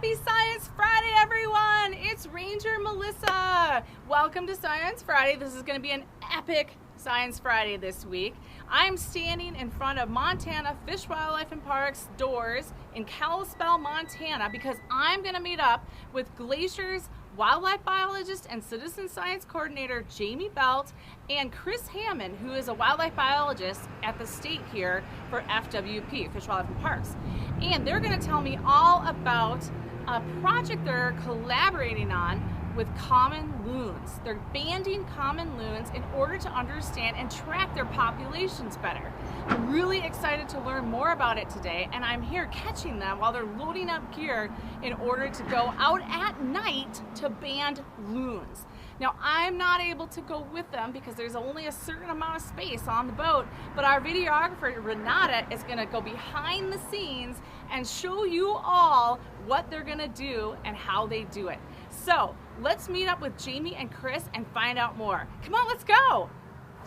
Happy Science Friday, everyone! It's Ranger Melissa. Welcome to Science Friday. This is going to be an epic Science Friday this week. I'm standing in front of Montana Fish, Wildlife, and Parks doors in Kalispell, Montana, because I'm going to meet up with Glacier's wildlife biologist and citizen science coordinator Jamie Belt and Chris Hammond, who is a wildlife biologist at the state here for FWP, Fish, Wildlife, and Parks. And they're going to tell me all about a project they're collaborating on with Common Loons. They're banding Common Loons in order to understand and track their populations better. I'm really excited to learn more about it today, and I'm here catching them while they're loading up gear in order to go out at night to band loons. Now, I'm not able to go with them because there's only a certain amount of space on the boat, but our videographer, Renata, is gonna go behind the scenes and show you all what they're gonna do and how they do it. So, let's meet up with Jamie and Chris and find out more. Come on, let's go!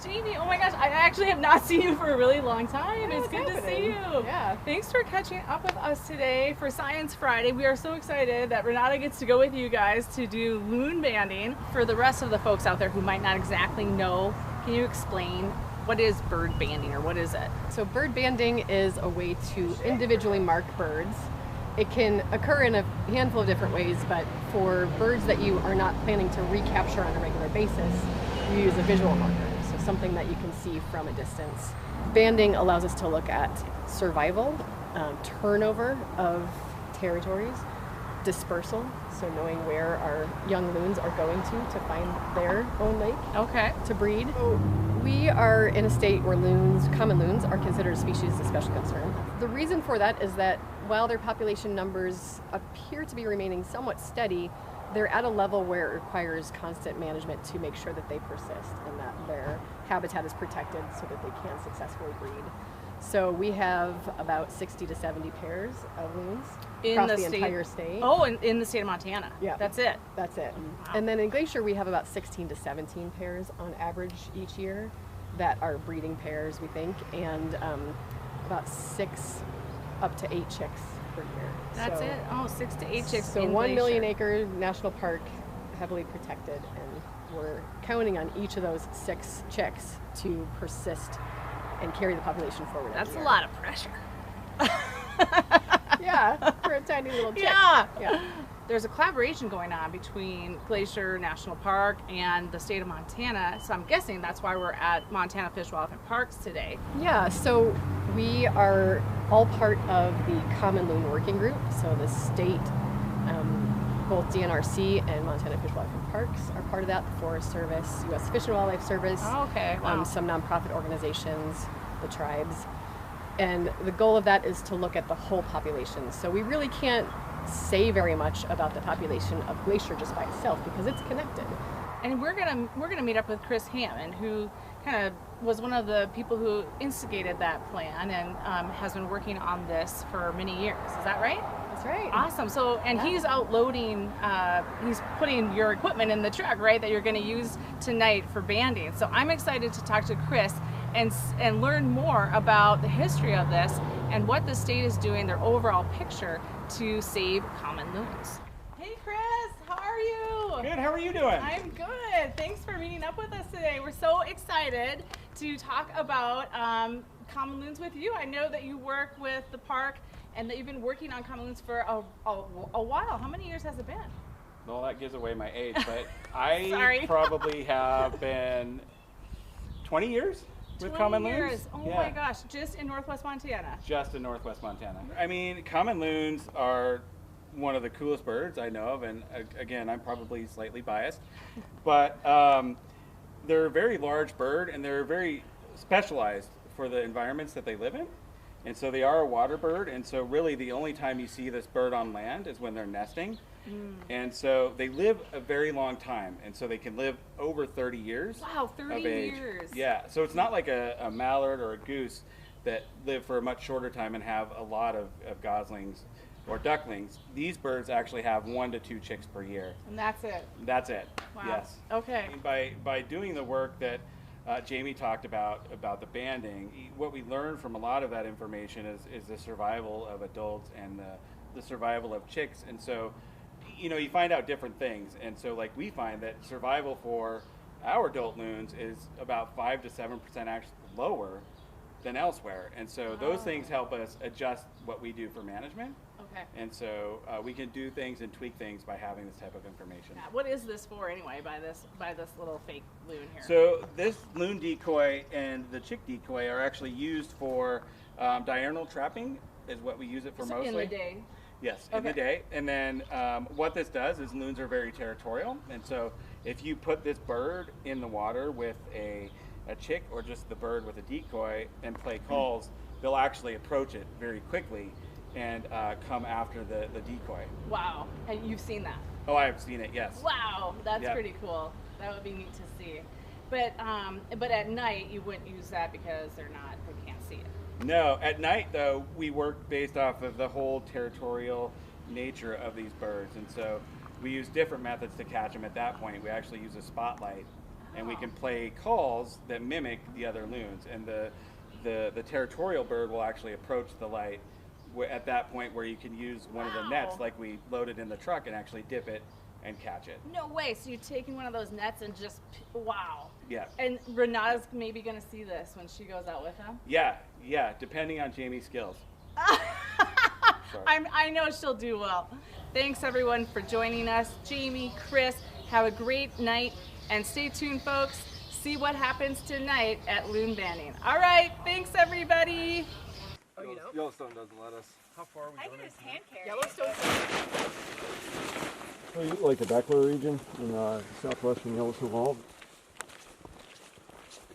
Jamie, oh my gosh, I actually have not seen you for a really long time. It's good to see you. Yeah. Thanks for catching up with us today for Science Friday. We are so excited that Renata gets to go with you guys to do loon banding. For the rest of the folks out there who might not exactly know, can you explain what is bird banding, or what is it? So bird banding is a way to individually mark birds. It can occur in a handful of different ways, but for birds that you are not planning to recapture on a regular basis, you use a visual marker. Something that you can see from a distance. Banding allows us to look at survival, turnover of territories, dispersal, so knowing where our young loons are going to find their own lake to breed. So we are in a state where common loons are considered a species of special concern. The reason for that is that while their population numbers appear to be remaining somewhat steady, they're at a level where it requires constant management to make sure that they persist and that their habitat is protected so that they can successfully breed. So we have about 60 to 70 pairs of loons across the entire state. Oh, in the state of Montana. Yeah. That's it. That's it. Wow. And then in Glacier we have about 16 to 17 pairs on average each year that are breeding pairs, we think, and about 6 up to 8 chicks per year. That's it. Oh, 6 to 8 chicks. So in 1 million Glacier. acre national park, heavily protected, and we're counting on each of those 6 chicks to persist and carry the population forward. That's a lot of pressure. Yeah, for a tiny little chick. Yeah. There's a collaboration going on between Glacier National Park and the state of Montana, so I'm guessing that's why we're at Montana Fish, Wildlife, and Parks today. Yeah, so we are all part of the Common Loon Working Group. So the state, both DNRC and Montana Fish, Wildlife, and Parks are part of that. The Forest Service, U.S. Fish and Wildlife Service, Okay, wow. some nonprofit organizations, the tribes. And the goal of that is to look at the whole population. So we really can't say very much about the population of Glacier just by itself because it's connected. And we're gonna meet up with Chris Hammond, who kind of was one of the people who instigated that plan and has been working on this for many years. Is that right? That's right. Awesome. So, and he's out loading, he's putting your equipment in the truck, right, that you're going to use tonight for banding. So I'm excited to talk to Chris and learn more about the history of this and what the state is doing, their overall picture to save common loons. Hey Chris, how are you? Good, how are you doing? I'm good. Thanks for meeting up with us today. We're so excited to talk about common loons with you. I know that you work with the park and that you've been working on common loons for a while. How many years has it been? Well, that gives away my age, but I Sorry. probably have been 20 years with Common years. Loons. Oh my gosh, just in Northwest Montana. Just in Northwest Montana. I mean, Common Loons are one of the coolest birds I know of, and again, I'm probably slightly biased, but they're a very large bird and they're very specialized for the environments that they live in. And so they are a water bird, and so really the only time you see this bird on land is when they're nesting. And so they live a very long time, and so they can live over 30 years. Wow, 30 of age. years. Yeah, so it's not like a mallard or a goose that live for a much shorter time and have a lot of goslings or ducklings. These birds actually have 1 to 2 chicks per year. And that's it. That's it. Wow. Yes. Okay. By doing the work that Jamie talked about the banding, what we learned from a lot of that information is the survival of adults and the the survival of chicks. And so, you know, you find out different things. And so, like, we find that survival for our adult loons is about 5 to 7% actually lower than elsewhere. And so those things help us adjust what we do for management. Okay. And so we can do things and tweak things by having this type of information. Yeah, what is this for anyway, by this little fake loon here? So this loon decoy and the chick decoy are actually used for diurnal trapping is what we use it for mostly. In the day? Yes, in the day. And then what this does is loons are very territorial. And so if you put this bird in the water with a chick or just the bird with a decoy and play calls, they'll actually approach it very quickly and come after the decoy. Wow. And you've seen that? Oh, I have seen it, yes. Wow, that's pretty cool. That would be neat to see. But at night you wouldn't use that because they can't see it. No, at night though, we work based off of the whole territorial nature of these birds. And so we use different methods to catch them at that point. We actually use a spotlight and we can play calls that mimic the other loons. And the territorial bird will actually approach the light at that point where you can use one of the nets like we loaded in the truck and actually dip it and catch it. No way. So you're taking one of those nets and just, wow. Yeah. And Renata's maybe going to see this when she goes out with him? Yeah, depending on Jamie's skills. I know she'll do well. Thanks everyone for joining us. Jamie, Chris, have a great night and stay tuned, folks. See what happens tonight at loon banding. All right, thanks everybody. Oh, you know? Yellowstone doesn't let us. How far are we going? I can just hand carry. Yellowstone. Well, like the Beckler region in southwestern Yellowstone Wall.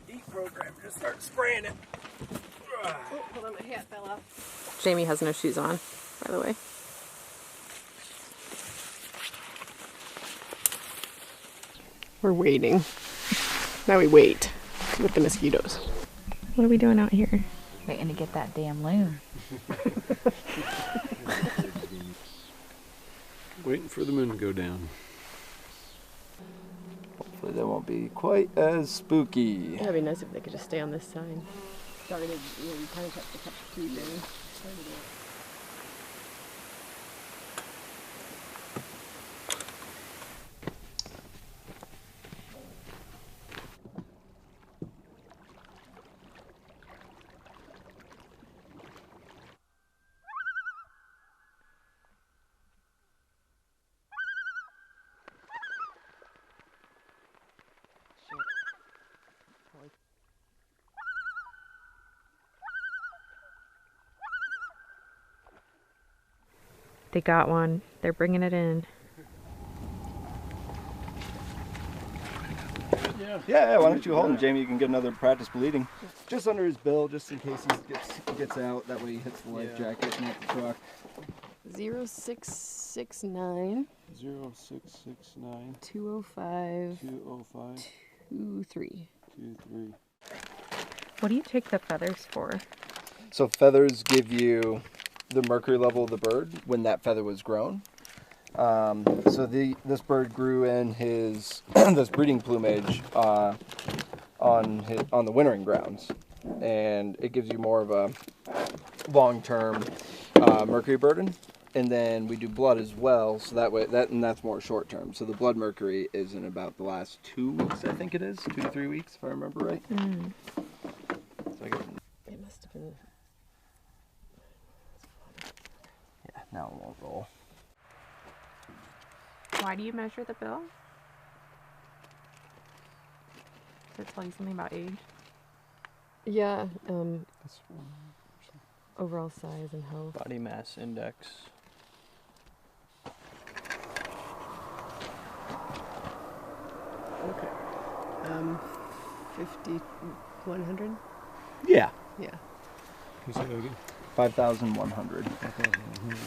Deep program, just start spraying it. Oh, hold on, my hat fell off. Jamie has no shoes on, by the way. We're waiting. Now we wait with the mosquitoes. What are we doing out here? Waiting to get that damn loon. Waiting for the moon to go down. Hopefully they won't be quite as spooky. That'd be nice if they could just stay on this side. Started, you kind of kept creeping. They got one. They're bringing it in. Yeah, why don't you hold him, Jamie? You can get another practice bleeding. Just under his bill, just in case he gets out. That way he hits the life jacket, not the truck. 0669 0669 205 205 23. 23. What do you take the feathers for? So feathers give you the mercury level of the bird when that feather was grown. So this bird grew in his this breeding plumage on the wintering grounds, and it gives you more of a long-term mercury burden. And then we do blood as well, so that way that's more short-term. So the blood mercury is in about the last 2 weeks, I think it is, 2 to 3 weeks, if I remember right. Mm. So It must have been. yeah, now it won't roll. Why do you measure the bill? Does it tell you something about age? Yeah, overall size and health. Body mass index. Okay. 5,100? Yeah. Yeah. Can you say that again? 5,100. 5,100.